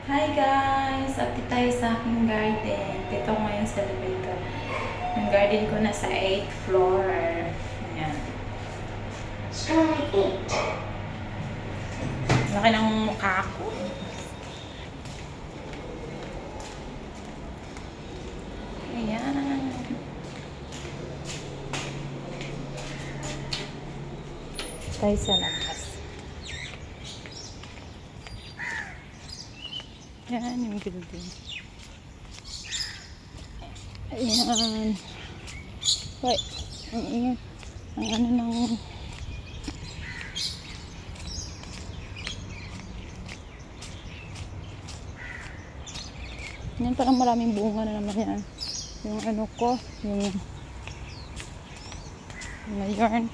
Hi guys! Update tayo sa aking garden. Dito ako ngayon sa elevator. Yung garden ko nasa 8th floor. Ayan. Laki ng mukha ko. Ayan. Tayo sa labas. Ayan yung building. Ayan. Wait. Ang ano ng... Yan, parang maraming bunga na naman yan. Yung ano ko, yung na yarn.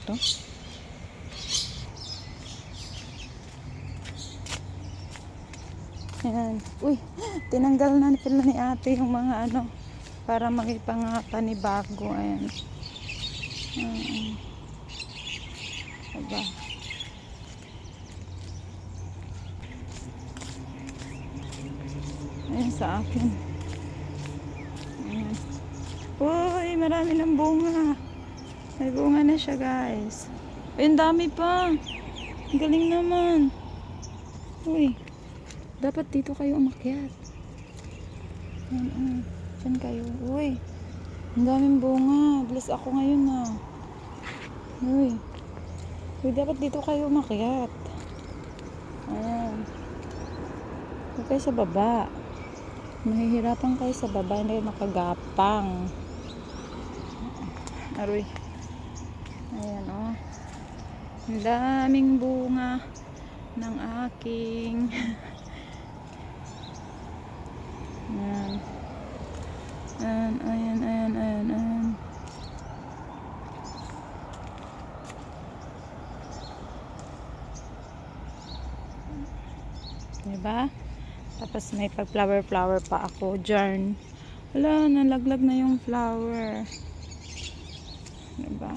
Ito. Ayan. Uy, tinanggal na pala ni ate yung mga ano para makipangapa ni bago. Ayan. Diba? Ayan sa akin. Ayan. Uy, marami ng bunga. May bunga na siya, guys. Uy, ang dami pa. Ang galing naman. Uy, dapat dito kayo umakyat. Ayan, dyan kayo. Uy, ang daming bunga. Bless ako ngayon na. Uy, dapat dito kayo umakyat. Ayan. Huwag kayo sa baba. Mahihirapan kayo sa baba. Hindi kayo makagapang. Aroy. Ayan, oh. Ang daming bunga ng aking ayan. Ayan. Diba? Tapos may pag flower pa ako dyan. Wala, nalaglag na yung flower. Diba?